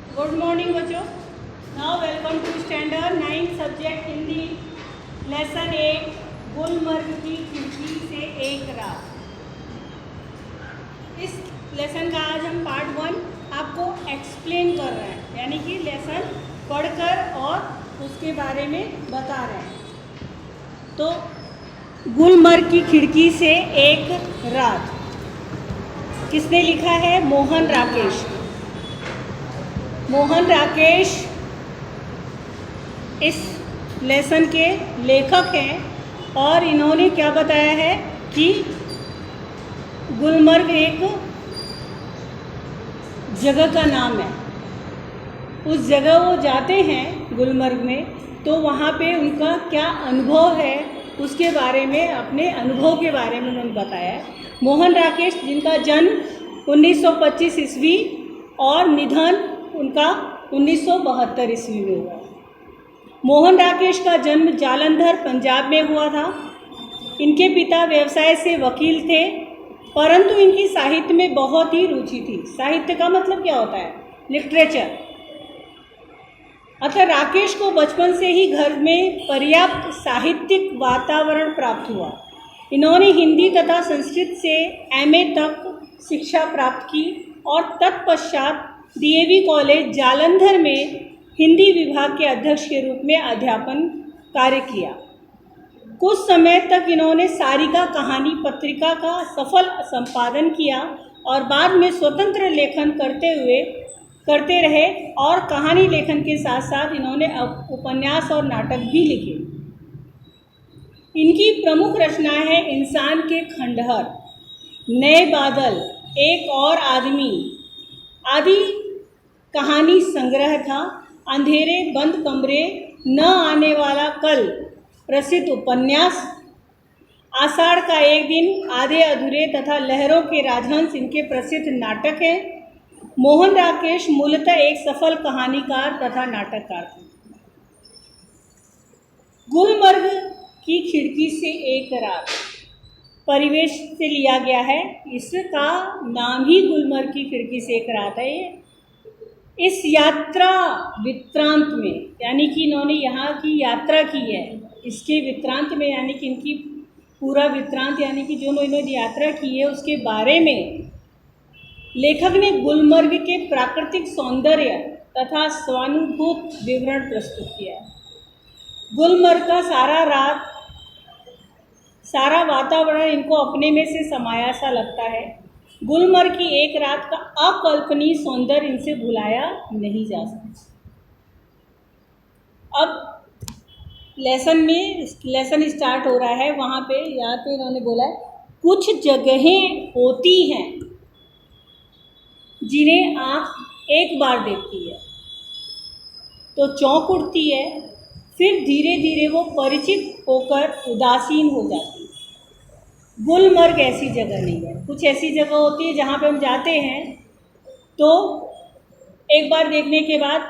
Good morning बच्चों। Now welcome to standard 9 subject Hindi lesson 8 Gulmarg की खिड़की से एक रात। इस लेसन का आज हम पार्ट 1 आपको एक्सप्लेन कर रहे हैं, यानी कि लेसन पढ़कर और उसके बारे में बता रहे हैं। तो गुलमर्ग की खिड़की से एक रात किसने लिखा है? मोहन राकेश। मोहन राकेश इस लेसन के लेखक हैं और इन्होंने क्या बताया है कि गुलमर्ग एक जगह का नाम है। उस जगह वो जाते हैं गुलमर्ग में, तो वहाँ पे उनका क्या अनुभव है उसके बारे में, अपने अनुभव के बारे में उन्होंने बताया है। मोहन राकेश, जिनका जन्म 1925 ईस्वी और निधन उनका 1972 ईस्वी में हुआ। मोहन राकेश का जन्म जालंधर पंजाब में हुआ था। इनके पिता व्यवसाय से वकील थे, परंतु इनकी साहित्य में बहुत ही रुचि थी। साहित्य का मतलब क्या होता है? लिटरेचर। अतः राकेश को बचपन से ही घर में पर्याप्त साहित्यिक वातावरण प्राप्त हुआ। इन्होंने हिंदी तथा संस्कृत से एमए तक शिक्षा प्राप्त की और तत्पश्चात डीएवी कॉलेज जालंधर में हिंदी विभाग के अध्यक्ष के रूप में अध्यापन कार्य किया। कुछ समय तक इन्होंने सारिका कहानी पत्रिका का सफल संपादन किया और बाद में स्वतंत्र लेखन करते रहे और कहानी लेखन के साथ साथ इन्होंने उपन्यास और नाटक भी लिखे। इनकी प्रमुख रचनाएं हैं इंसान के खंडहर, नए बादल, एक और आदमी आदि कहानी संग्रह था, अंधेरे बंद कमरे, न आने वाला कल प्रसिद्ध उपन्यास, आषाढ़ का एक दिन, आधे अधूरे तथा लहरों के राजहंस इनके प्रसिद्ध नाटक हैं। मोहन राकेश मूलतः एक सफल कहानीकार तथा नाटककार थे। गुलमर्ग की खिड़की से एक रात परिवेश से लिया गया है। इसका नाम ही गुलमर्ग की खिड़की से एक रात है। इस यात्रा वृत्तांत में, यानी कि इन्होंने यहाँ की यात्रा की है, इसके वृत्तांत में यानी कि इनकी पूरा वृत्तांत यानी कि जो इन्होंने यात्रा की है उसके बारे में लेखक ने गुलमर्ग के प्राकृतिक सौंदर्य तथा स्वानुभूत विवरण प्रस्तुत किया है। गुलमर्ग का सारा वातावरण इनको अपने में से समाया सा लगता है। गुलमर्ग की एक रात का अकल्पनीय सौंदर्य इनसे भुलाया नहीं जा सकता। अब लेसन स्टार्ट हो रहा है। वहाँ पे यहाँ पे इन्होंने बोला है, कुछ जगहें होती हैं जिन्हें आँख एक बार देखती है तो चौंक उठती है, फिर धीरे धीरे वो परिचित होकर उदासीन हो जाती है। गुलमर्ग ऐसी जगह नहीं है। कुछ ऐसी जगह होती है जहाँ पे हम जाते हैं तो एक बार देखने के बाद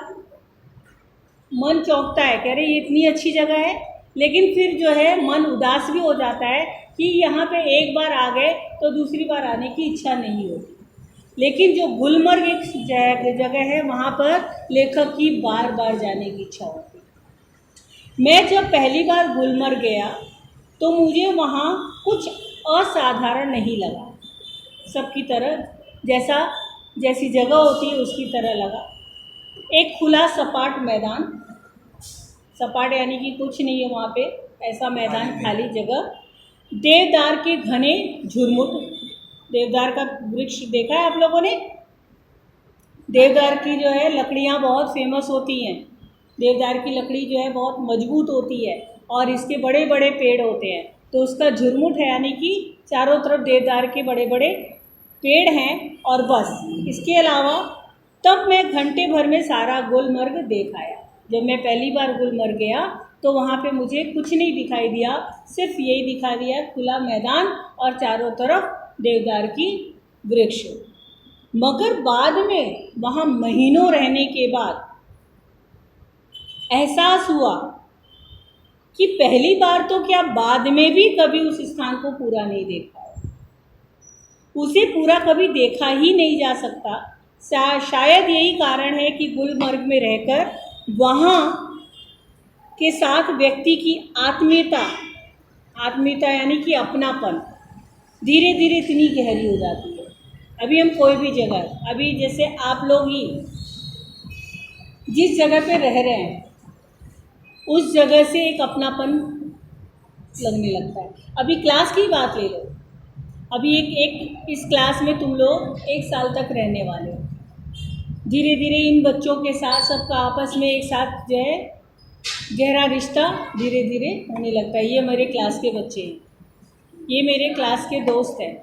मन चौंकता है, कह रहे ये इतनी अच्छी जगह है, लेकिन फिर जो है मन उदास भी हो जाता है कि यहाँ पे एक बार आ गए तो दूसरी बार आने की इच्छा नहीं होती। लेकिन जो गुलमर्ग एक जगह है, वहाँ पर लेखक की बार बार जाने की इच्छा होती है। मैं जब पहली बार गुलमर्ग गया तो मुझे वहाँ कुछ असाधारण नहीं लगा। सबकी तरह जैसी जगह होती है उसकी तरह लगा। एक खुला सपाट मैदान, सपाट यानी कि कुछ नहीं है वहाँ पे, ऐसा मैदान, खाली जगह, देवदार के घने झुरमुट। देवदार का वृक्ष देखा है आप लोगों ने? देवदार की जो है लकड़ियाँ बहुत फेमस होती हैं। देवदार की लकड़ी जो है बहुत मजबूत होती है और इसके बड़े बड़े पेड़ होते हैं, तो उसका झुरमुट है, यानी कि चारों तरफ देवदार के बड़े बड़े पेड़ हैं। और बस इसके अलावा तब मैं घंटे भर में सारा गुलमर्ग देख आया। जब मैं पहली बार गुलमर्ग गया तो वहाँ पे मुझे कुछ नहीं दिखाई दिया, सिर्फ यही दिखा दिया, खुला मैदान और चारों तरफ देवदार की वृक्ष। मगर बाद में वहाँ महीनों रहने के बाद एहसास हुआ कि पहली बार तो क्या, बाद में भी कभी उस स्थान को पूरा नहीं देख पाया। उसे पूरा कभी देखा ही नहीं जा सकता, शायद यही कारण है कि गुलमर्ग में रहकर वहाँ के साथ व्यक्ति की आत्मीयता यानी कि अपनापन धीरे धीरे इतनी गहरी हो जाती है। अभी हम कोई भी जगह, अभी जैसे आप लोग ही जिस जगह पे रह रहे हैं उस जगह से एक अपनापन लगने लगता है। अभी क्लास की बात ले लो, अभी एक इस क्लास में तुम लोग 1 साल तक रहने वाले हो। धीरे धीरे इन बच्चों के साथ सबका आपस में एक साथ जो है गहरा रिश्ता धीरे धीरे होने लगता है। ये मेरे क्लास के बच्चे हैं, ये मेरे क्लास के दोस्त हैं,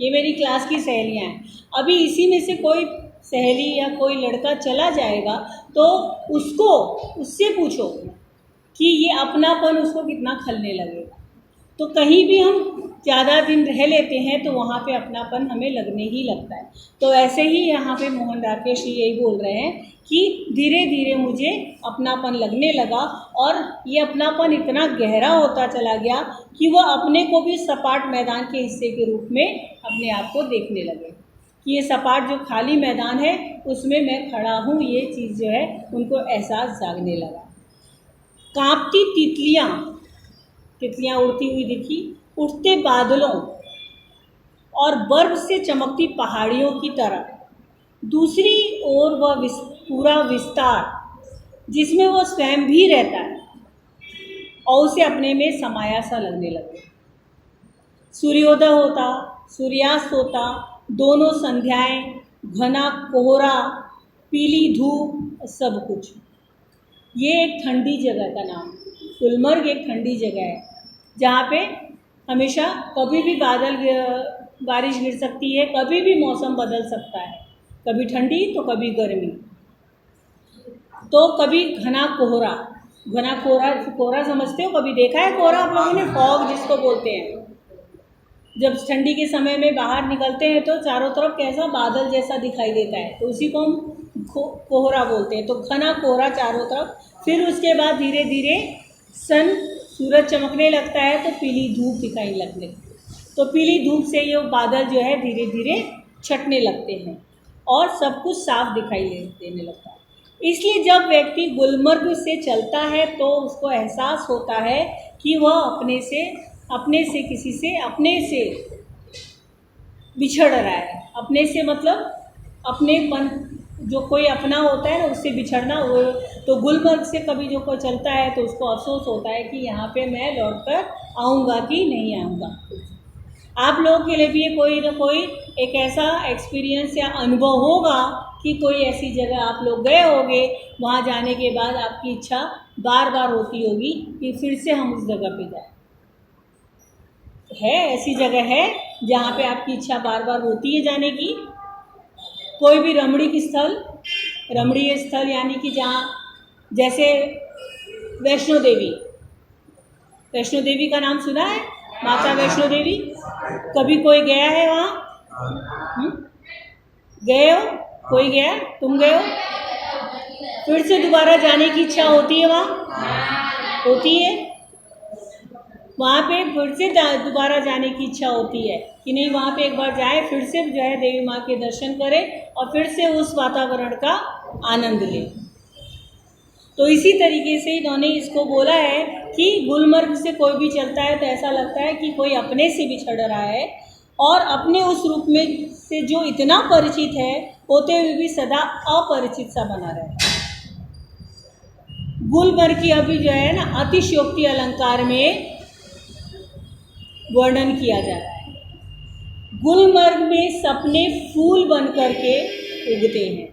ये मेरी क्लास की सहेलियाँ हैं। अभी इसी में से कोई सहेली या कोई लड़का चला जाएगा तो उससे पूछो कि ये अपनापन उसको कितना खलने लगेगा। तो कहीं भी हम ज़्यादा दिन रह लेते हैं तो वहाँ पे अपनापन हमें लगने ही लगता है। तो ऐसे ही यहाँ पे मोहन राकेश जी यही बोल रहे हैं कि धीरे धीरे मुझे अपनापन लगने लगा और ये अपनापन इतना गहरा होता चला गया कि वह अपने को भी सपाट मैदान के हिस्से के रूप में अपने आप को देखने लगे कि ये सपाट जो खाली मैदान है उसमें मैं खड़ा हूँ। ये चीज़ जो है उनको एहसास जागने लगा। कांपती तितलियाँ उड़ती हुई दिखी, उठते बादलों और बर्फ से चमकती पहाड़ियों की तरह। दूसरी ओर वह पूरा विस्तार जिसमें वह स्वयं भी रहता है और उसे अपने में समाया सा लगने लगे। सूर्योदय होता, सूर्यास्त होता, दोनों संध्याएं, घना कोहरा, पीली धूप, सब कुछ। ये एक ठंडी जगह का नाम, गुलमर्ग एक ठंडी जगह है जहाँ पे हमेशा कभी भी बारिश गिर सकती है, कभी भी मौसम बदल सकता है, कभी ठंडी तो कभी गर्मी, तो कभी घना कोहरा समझते हो? कभी देखा है कोहरा आप लोगों ने? फॉग जिसको बोलते हैं। जब ठंडी के समय में बाहर निकलते हैं तो चारों तरफ कैसा बादल जैसा दिखाई देता है, तो उसी को हम कोहरा बोलते हैं। तो घना कोहरा चारों तरफ, फिर उसके बाद धीरे धीरे सूरज चमकने लगता है तो पीली धूप दिखाई लगने, तो पीली धूप से ये बादल जो है धीरे धीरे छटने लगते हैं और सब कुछ साफ दिखाई देने लगता है। इसलिए जब व्यक्ति गुलमर्ग से चलता है तो उसको एहसास होता है कि वह अपने से बिछड़ रहा है। अपने से मतलब अपनेपन, जो कोई अपना होता है ना उससे बिछड़ना। वो तो गुलमर्ग से कभी जो कोई चलता है तो उसको अफसोस होता है कि यहाँ पे मैं लौट कर आऊँगा कि नहीं आऊँगा। आप लोगों के लिए भी ये कोई ना कोई एक ऐसा एक्सपीरियंस या अनुभव होगा कि कोई ऐसी जगह आप लोग गए होंगे, वहाँ जाने के बाद आपकी इच्छा बार बार होती होगी कि फिर से हम उस जगह पे जाएं। है ऐसी जगह है जहाँ पे आपकी इच्छा बार बार होती है जाने की? कोई भी रमणीय स्थल यानी कि जहाँ, जैसे वैष्णो देवी का नाम सुना है? माता वैष्णो देवी कभी कोई गया है वहाँ? गए हो? कोई गया? तुम गए हो? फिर से दोबारा जाने की इच्छा होती है वहाँ? होती है? वहाँ पे फिर से दोबारा जाने की इच्छा होती है कि नहीं, वहाँ पे एक बार जाए, फिर से जो है देवी माँ के दर्शन करें और फिर से उस वातावरण का आनंद लें। तो इसी तरीके से इन्होंने इसको बोला है कि गुलमर्ग से कोई भी चलता है तो ऐसा लगता है कि कोई अपने से बिछड़ रहा है और अपने उस रूप में से जो इतना परिचित है होते हुए भी सदा अपरिचित सा बना रहता है। गुलमर्ग की अभी जो है ना अतिशयोक्ति अलंकार में वर्णन किया जा रहा है। गुलमर्ग में सपने फूल बन करके उगते हैं।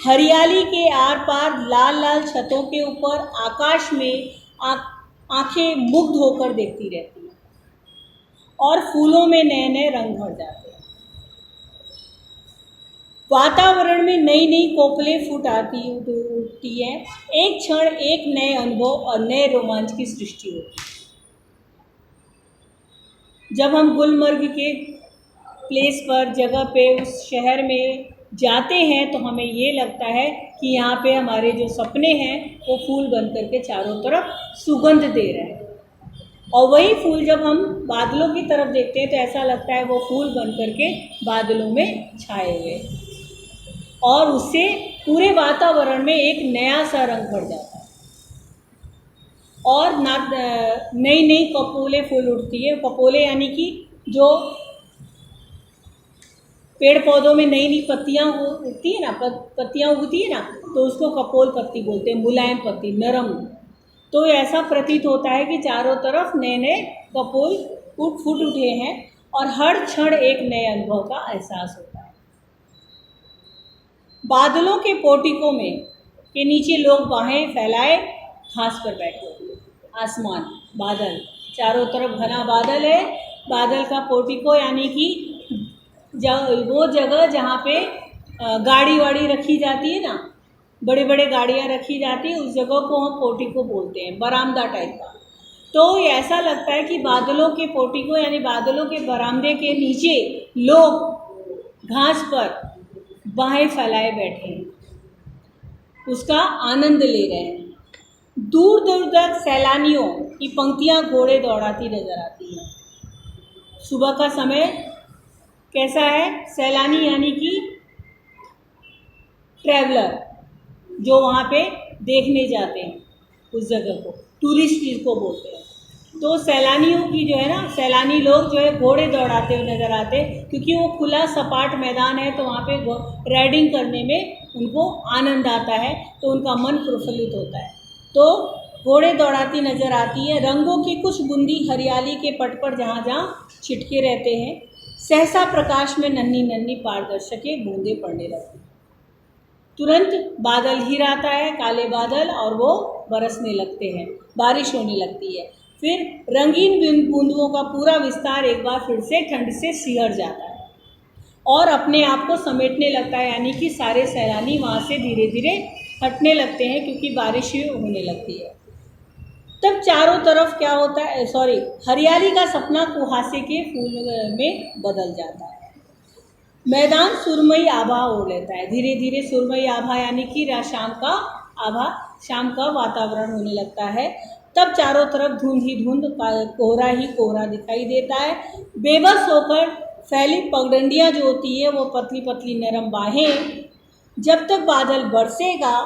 हरियाली के आर पार लाल लाल छतों के ऊपर आकाश में आंखें मुग्ध होकर देखती रहती हैं और फूलों में नए नए रंग भर जाते हैं। वातावरण में नई नई कोकिलें फूट उठती है। एक क्षण एक नए अनुभव और नए रोमांच की सृष्टि होती है। जब हम गुलमर्ग के प्लेस पर, जगह पे, उस शहर में जाते हैं तो हमें ये लगता है कि यहाँ पे हमारे जो सपने हैं वो फूल बन करके चारों तरफ सुगंध दे रहे हैं और वही फूल जब हम बादलों की तरफ देखते हैं तो ऐसा लगता है वो फूल बन करके बादलों में छाए हुए, और उससे पूरे वातावरण में एक नया सा रंग भर जाता है और नई नई कपोले फूल उठती है। कपोले यानी कि जो पेड़ पौधों में नई नई पत्तियाँ उगती है ना, पत्तियाँ उगती है ना, तो उसको कपोल पत्ती बोलते हैं, मुलायम पत्ती, नरम। तो ऐसा प्रतीत होता है कि चारों तरफ नए नए कपोल फूट उठे हैं और हर क्षण एक नए अनुभव का एहसास होता है। बादलों के पोर्टिको में के नीचे लोग बाहें फैलाए घास पर बैठे हुए, आसमान, बादल, चारों तरफ घना बादल है। बादल का पोर्टिको यानी कि वो जगह जहाँ पे गाड़ी वाड़ी रखी जाती है ना, बड़े बड़े गाड़ियाँ रखी जाती है, उस जगह को हम पोर्टिको बोलते हैं, बरामदा टाइप का। तो ऐसा लगता है कि बादलों के पोर्टिको यानी बादलों के बरामदे के नीचे लोग घास पर बाहें फैलाए बैठे हैं, उसका आनंद ले रहे हैं। दूर दूर तक सैलानियों की पंक्तियां घोड़े दौड़ाती नजर आती हैं। सुबह का समय कैसा है? सैलानी यानी कि ट्रैवलर जो वहाँ पे देखने जाते हैं उस जगह को, टूरिस्ट जिसको बोलते हैं। तो सैलानियों की जो है ना, सैलानी लोग जो है घोड़े दौड़ाते हुए नजर आते हैं, क्योंकि वो खुला सपाट मैदान है, तो वहाँ पे राइडिंग करने में उनको आनंद आता है, तो उनका मन प्रफुल्लित होता है। तो घोड़े दौड़ाती नजर आती है। रंगों की कुछ बूंदी हरियाली के पट पर जहाँ जहाँ छिटके रहते हैं, सहसा प्रकाश में नन्ही नन्ही पारदर्शकें बूंदें पड़ने लगती हैं। तुरंत बादल घिर आता है, काले बादल, और वो बरसने लगते हैं, बारिश होने लगती है। फिर रंगीन बूंदों का पूरा विस्तार एक बार फिर से ठंड से सिहर जाता है और अपने आप को समेटने लगता है, यानी कि सारे सैलानी वहाँ से धीरे धीरे हटने लगते हैं क्योंकि बारिश होने लगती है। तब चारों तरफ क्या होता है, हरियाली का सपना कुहासे के फूल में बदल जाता है। मैदान सुरमई आभा ओढ़ लेता है, धीरे धीरे सुरमई आभा यानी कि शाम का आभा, शाम का वातावरण होने लगता है। तब चारों तरफ धुंध ही धुंध, कोहरा ही कोहरा दिखाई देता है। बेबस होकर फैली पगडंडियाँ जो होती है, वो पतली पतली नरम बाहें, जब तक बादल बरसेगा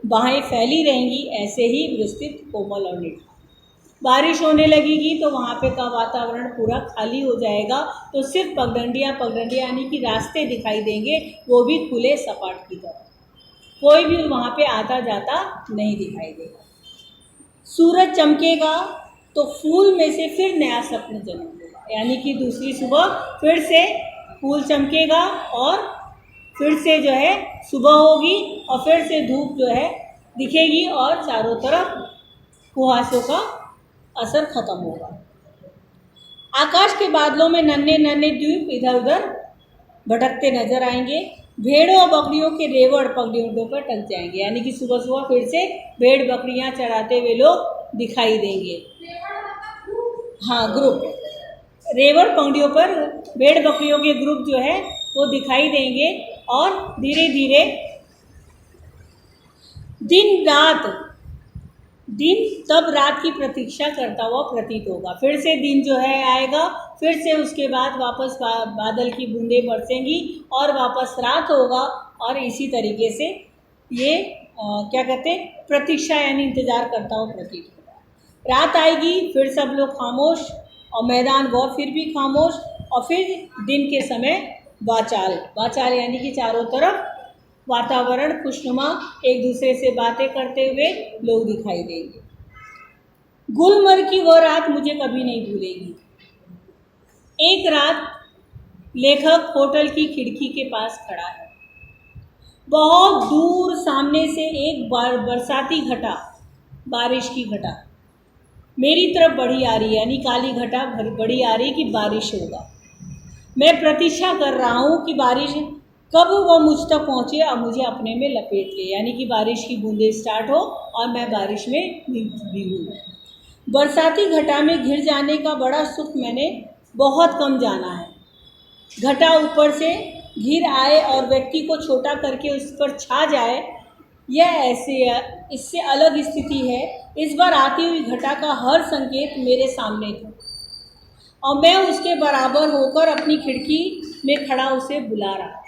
बाहें फैली रहेंगी, ऐसे ही विस्तृत, कोमल और निठा। बारिश होने लगेगी तो वहाँ पे का वातावरण पूरा खाली हो जाएगा, तो सिर्फ पगडंडियाँ यानी कि रास्ते दिखाई देंगे, वो भी खुले सपाट की तरह, कोई भी वहाँ पे आता जाता नहीं दिखाई देगा। सूरज चमकेगा तो फूल में से फिर नया सपना जन्म लेगा, यानी कि दूसरी सुबह फिर से फूल चमकेगा और फिर से जो है सुबह होगी और फिर से धूप जो है दिखेगी और चारों तरफ कुहासों का असर खत्म होगा। आकाश के बादलों में नन्हे नन्हे द्वीप इधर उधर भटकते नजर आएंगे। भेड़ों और बकरियों के रेवड़ पगडंडियों पर टक जाएंगे, यानी कि सुबह सुबह फिर से भेड़ बकरियां चराते हुए लोग दिखाई देंगे। हाँ, ग्रुप रेवड़ पगडंडियों पर भेड़ बकरियों के ग्रुप जो है वो दिखाई देंगे और धीरे धीरे दिन तब रात की प्रतीक्षा करता हुआ प्रतीत होगा। फिर से दिन जो है आएगा, फिर से उसके बाद वापस बादल की बूंदें बरसेंगी और वापस रात होगा, और इसी तरीके से ये क्या कहते हैं, प्रतीक्षा यानी इंतज़ार करता हुआ प्रतीत होगा। रात आएगी, फिर सब लोग खामोश और मैदान वो फिर भी खामोश, और फिर दिन के समय वाचाल यानी कि चारों तरफ वातावरण खुशनुमा, एक दूसरे से बातें करते हुए लोग दिखाई देंगे। गुलमर्ग की वह रात मुझे कभी नहीं भूलेगी। एक रात लेखक होटल की खिड़की के पास खड़ा है। बहुत दूर सामने से एक बरसाती घटा, बारिश की घटा मेरी तरफ बढ़ी आ रही है, यानी काली घटा बढ़ी आ रही कि बारिश होगा। मैं प्रतीक्षा कर रहा हूँ कि बारिश कब वह मुझ तक पहुँचे और मुझे अपने में लपेट ले, यानी कि बारिश की बूंदें स्टार्ट हो और मैं बारिश में भीगूं। बरसाती घटा में घिर जाने का बड़ा सुख मैंने बहुत कम जाना है। घटा ऊपर से घिर आए और व्यक्ति को छोटा करके उस पर छा जाए, यह ऐसे इससे अलग स्थिति है। इस बार आती हुई घटा का हर संकेत मेरे सामने था और मैं उसके बराबर होकर अपनी खिड़की में खड़ा उसे बुला रहा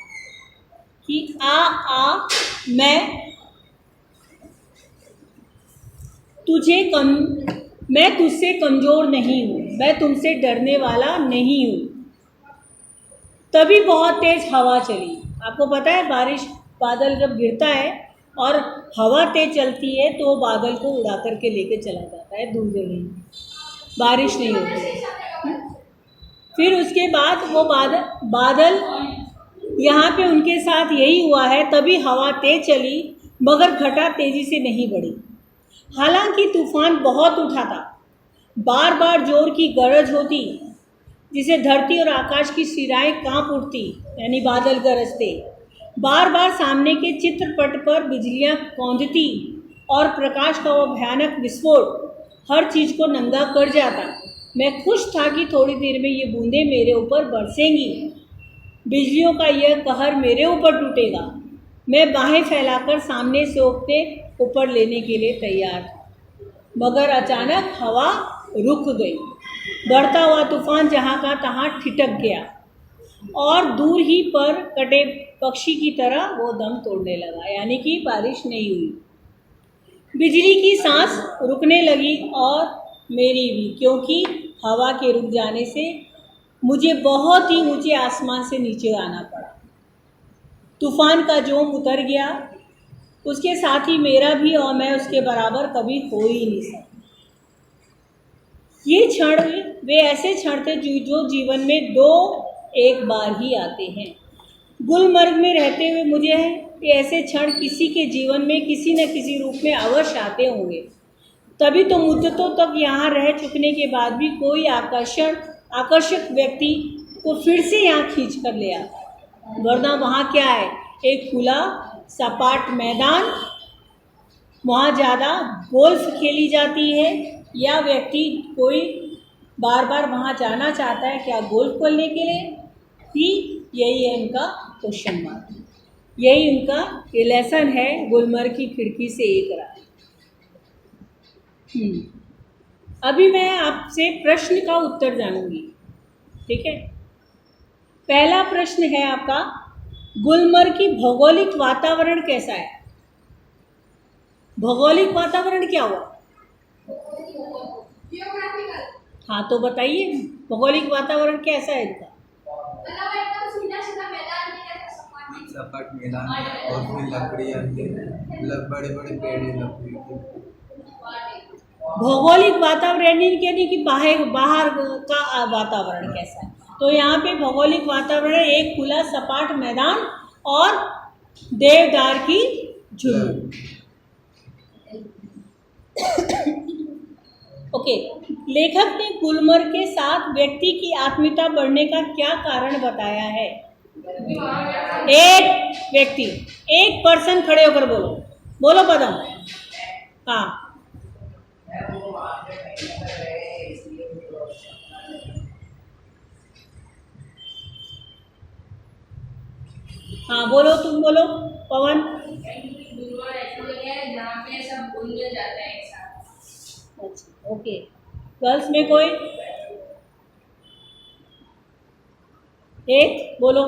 कि आ मैं तुझसे कमज़ोर नहीं हूँ, मैं तुमसे डरने वाला नहीं हूँ। तभी बहुत तेज़ हवा चली। आपको पता है बारिश बादल जब गिरता है और हवा तेज चलती है तो वो बादल को उड़ा करके लेके चला जाता है दूर जगह, बारिश नहीं होती। फिर उसके बाद वो बादल यहाँ पे उनके साथ यही हुआ है। तभी हवा तेज चली मगर घटा तेजी से नहीं बढ़ी। हालांकि तूफान बहुत उठा था, बार बार जोर की गरज होती जिसे धरती और आकाश की सिराएं कांप उठती, यानी बादल गरजते। बार बार सामने के चित्रपट पर बिजलियां कौंधती और प्रकाश का वो भयानक विस्फोट हर चीज़ को नंगा कर जाता। मैं खुश था कि थोड़ी देर में ये बूंदें मेरे ऊपर बरसेंगी, बिजलियों का यह कहर मेरे ऊपर टूटेगा। मैं बाहें फैलाकर सामने से ओपते ऊपर लेने के लिए तैयार था, मगर अचानक हवा रुक गई। बढ़ता हुआ तूफान जहाँ का तहाँ ठिठक गया और दूर ही पर कटे पक्षी की तरह वो दम तोड़ने लगा, यानी कि बारिश नहीं हुई। बिजली की सांस रुकने लगी और मेरी भी, क्योंकि हवा के रुक जाने से मुझे बहुत ही ऊंचे आसमान से नीचे आना पड़ा। तूफान का जोम उतर गया, उसके साथ ही मेरा भी, और मैं उसके बराबर कभी हो ही नहीं सकता। ये क्षण वे ऐसे क्षण थे जो जीवन में एक बार ही आते हैं। गुलमर्ग में रहते हुए मुझे ये ऐसे क्षण किसी के जीवन में किसी न किसी रूप में अवश्य आते होंगे। तभी तो मुद्दतों तक यहाँ रह चुकने के बाद भी कोई आकर्षक व्यक्ति को फिर से यहाँ खींच कर ले आता। वरना वहाँ क्या है, एक खुला सपाट मैदान, वहाँ ज़्यादा गोल्फ खेली जाती है, या व्यक्ति कोई बार बार वहाँ जाना चाहता है क्या गोल्फ खेलने के लिए ही? यही है उनका क्वेश्चन मार्क, यही उनका ये लेसन है गुलमर्ग की खिड़की से एक रात। अभी मैं आपसे प्रश्न का उत्तर जानूंगी, ठीक है। पहला प्रश्न है आपका, गुलमर्ग की भौगोलिक वातावरण कैसा है? भौगोलिक वातावरण क्या हुआ? हाँ तो बताइए, भौगोलिक वातावरण कैसा है इनका? सपाट मैदान और फिर लकड़ियाँ, बड़े बड़े पेड़ लकड़ी के। भौगोलिक वातावरण यानी कि बाहर का वातावरण कैसा है? तो यहाँ पे भौगोलिक वातावरण एक खुला सपाट मैदान और देवदार की झुर्रियाँ। ओके, लेखक ने गुलमर्ग के साथ व्यक्ति की आत्मीयता बढ़ने का क्या कारण बताया है? एक व्यक्ति, एक पर्सन, खड़े होकर बोलो पदम। हाँ, हाँ बोलो, तुम बोलो पवन। अच्छा, ओके। गर्ल्स में कोई एक बोलो।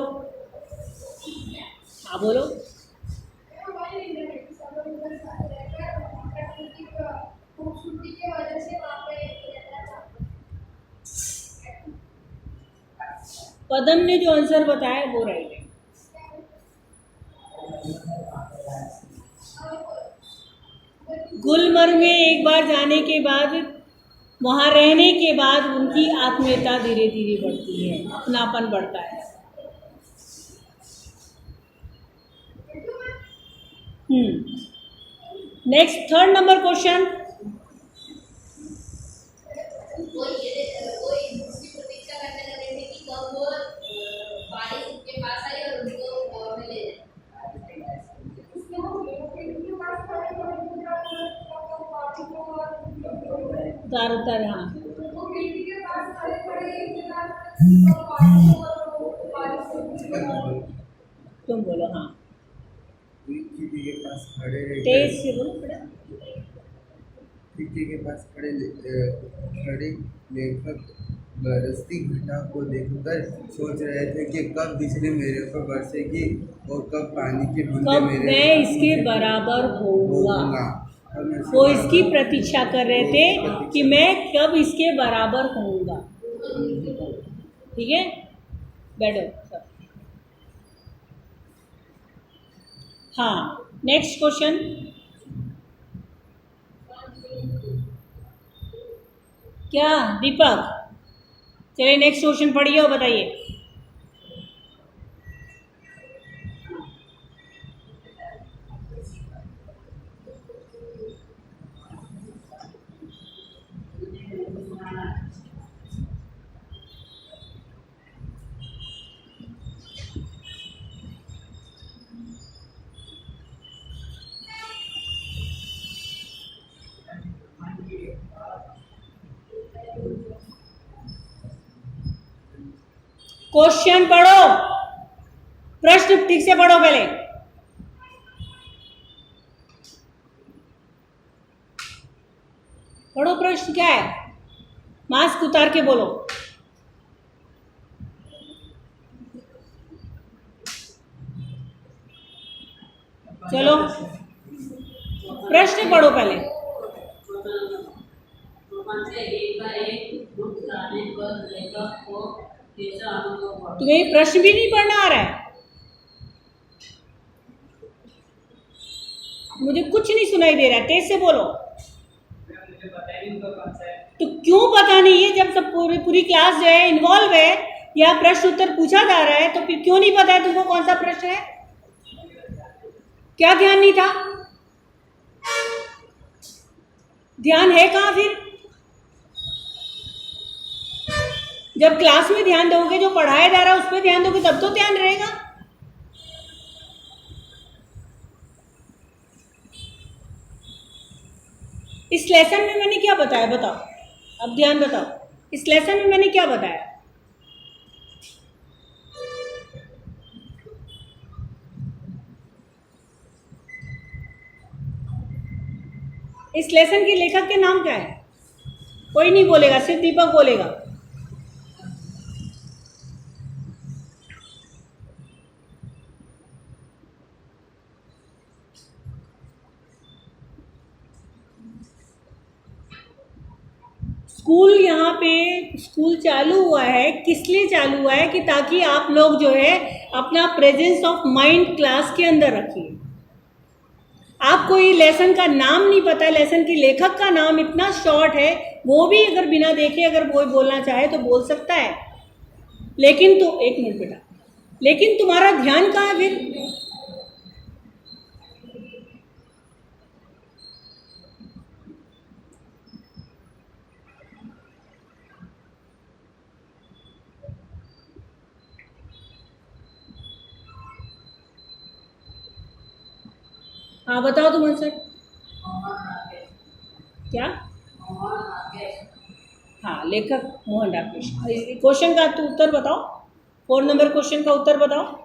हाँ बोलो। पदम ने जो आंसर बताया वो राइट है। गुलमर्ग में एक बार जाने के बाद, वहाँ रहने के बाद उनकी आत्मीयता धीरे धीरे बढ़ती है, अपनापन बढ़ता है। Next, third number question. उतार हाँ, तुम बोलो। हाँ, खिड़की के पास खड़े रह तेज गए। से बोलो बेटा। खिड़की के पास खड़े लेखक बरसती घटा को देखकर सोच रहे थे कि कब बिजली मेरे ऊपर बरसेगी और कब पानी की बूंदें कब मेरे मैं इसके मुझे बराबर होऊंगा। होऊंगा। कब मैं वो बराबर इसकी प्रतीक्षा कर रहे वो थे इसकी प्रतीक्षा कि मैं कब इसके बराबर होऊंगा। ठीक है, बैठो सब। हाँ, नेक्स्ट क्वेश्चन। क्या दीपक, चलिए नेक्स्ट क्वेश्चन पढ़िए और बताइए। क्वेश्चन पढ़ो, प्रश्न ठीक से पढ़ो पहले। पढ़ो प्रश्न क्या है, मास्क उतार के बोलो। चलो प्रश्न पढ़ो पहले। तुम्हें प्रश्न भी नहीं पढ़ना आ रहा है? मुझे कुछ नहीं सुनाई दे रहा है, तेज से बोलो। तो क्यों पता नहीं है? जब सब पूरी क्लास जो है इन्वॉल्व है या प्रश्न उत्तर पूछा जा रहा है तो फिर क्यों नहीं पता है तुमको कौन सा प्रश्न है? क्या ध्यान नहीं था? ध्यान है कहाँ फिर? जब क्लास में ध्यान दोगे, जो पढ़ाया जा रहा है उस पर ध्यान दोगे तब तो ध्यान रहेगा। इस लेसन में मैंने क्या बताया बताओ, अब ध्यान बताओ। इस लेसन में मैंने क्या बताया? इस लेसन के लेखक के नाम क्या है? कोई नहीं बोलेगा, सिर्फ दीपक बोलेगा। स्कूल, यहाँ पे स्कूल चालू हुआ है, किस लिए चालू हुआ है? कि ताकि आप लोग जो है अपना प्रेजेंस ऑफ माइंड क्लास के अंदर रखिए। आपको ये लेसन का नाम नहीं पता, लेसन के लेखक का नाम इतना शॉर्ट है, वो भी अगर बिना देखे अगर कोई बोलना चाहे तो बोल सकता है। लेकिन तो एक मिनट बेटा, लेकिन तुम्हारा ध्यान कहाँ है फिर? हाँ बताओ तुम आंसर क्या? हाँ, लेखक मोहन राकेश। क्वेश्चन का तो उत्तर बताओ, 4 नंबर क्वेश्चन का उत्तर बताओ।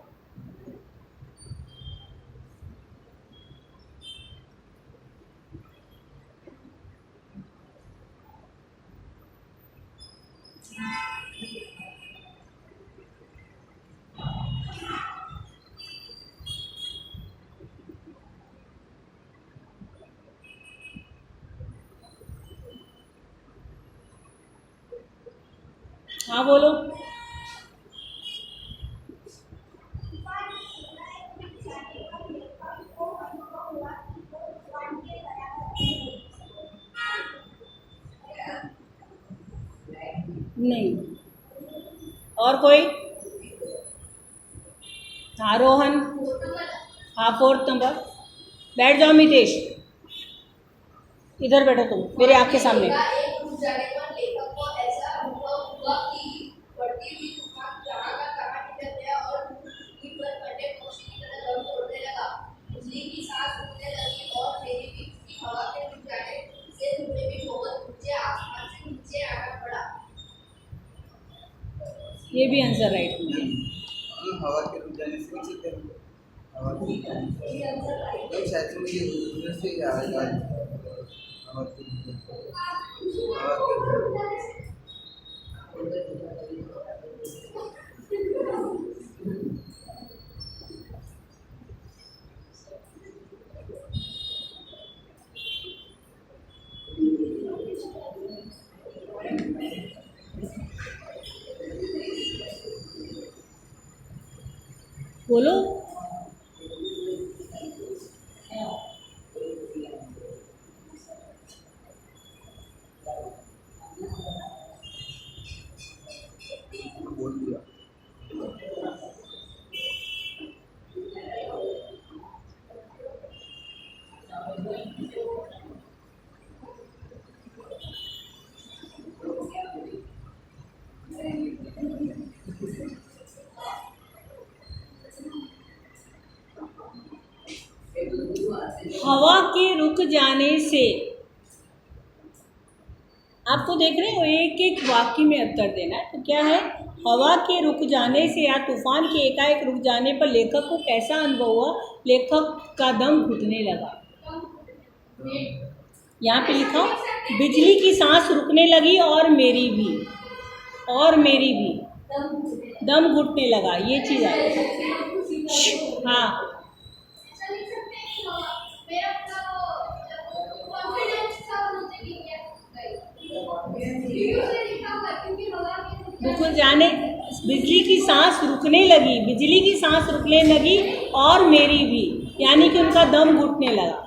हाँ बोलो। नहीं। और कोई? हाँ रोहन। हाँ 4th नंबर। बैठ जाओ मितेश, इधर बैठो तुम मेरे आँख के सामने। ये भी आंसर राइट है। हवा के रुक जाने से कैसे करेंगे? हवा के रुक जाने से शायद से मुझे उधर से याद आ हवा के बोलो। बोल दिया। हवा के रुक जाने से, आपको देख रहे हो एक एक वाक्य में उत्तर देना है। तो क्या है, हवा के रुक जाने से या तूफान के एकाएक रुक जाने पर लेखक को कैसा अनुभव हुआ? लेखक का दम घुटने लगा। यहाँ पे लिखा बिजली की सांस रुकने लगी और मेरी भी दम घुटने लगा। ये चीज़ है। हाँ बिल्कुल जाने, बिजली की सांस रुकने लगी और मेरी भी, यानी कि उनका दम घुटने लगा।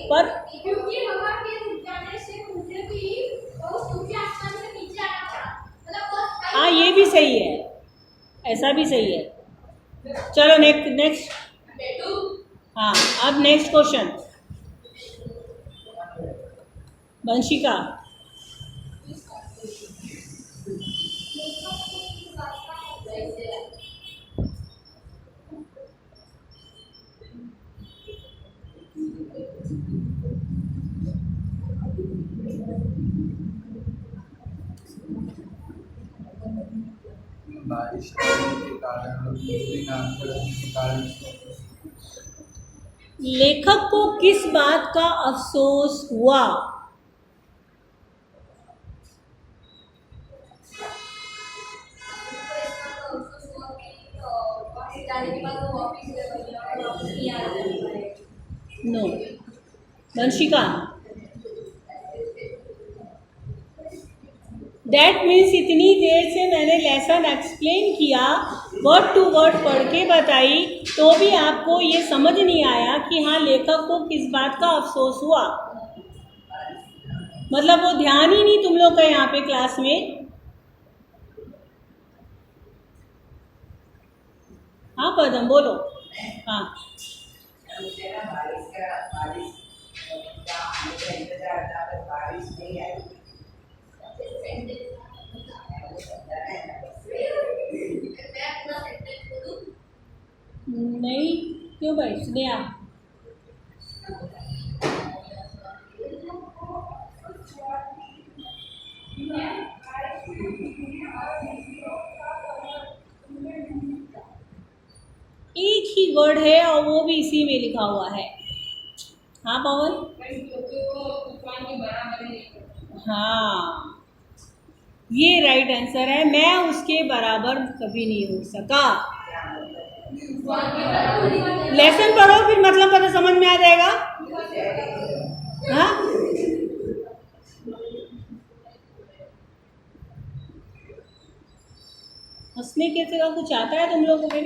पर क्योंकि हवा के रुक जाने से मुझे भी बहुत ऊंचे आसमान से नीचे आना पड़ा, मतलब हाँ ये भी सही है, ऐसा भी सही है। चलो नेक्स्ट। हाँ अब नेक्स्ट क्वेश्चन वंशिका। बारिश होने के कारण और बिजली ना कड़कने के कारण लेखक को किस बात का अफसोस हुआ? नो वंशिका, दैट मीन्स इतनी देर से मैंने लेसन एक्सप्लेन किया, वर्ड टू वर्ड पढ़ के बताई, तो भी आपको ये समझ नहीं आया कि हाँ लेखक को किस बात का अफसोस हुआ। मतलब वो ध्यान ही नहीं तुम लोग का यहाँ पे क्लास में। हाँ पदम बोलो। हाँ मुझे ना बारिश का आने का इंतजार था, पर बारिश नहीं आई। नहीं क्यों भाई, स्नेहा एक ही वर्ड है और वो भी इसी में लिखा हुआ है। हाँ पवन, हाँ ये राइट आंसर है। मैं उसके बराबर कभी नहीं हो सका। लेसन पढ़ो फिर मतलब पता समझ में आ जाएगा। हाँ हंसने के सिवा कुछ आता है तुम लोगों को?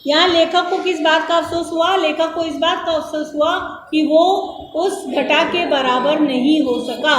यहाँ लेखक को किस बात का अफसोस हुआ? लेखक को इस बात का अफसोस हुआ कि वो उस घटा के बराबर नहीं हो सका।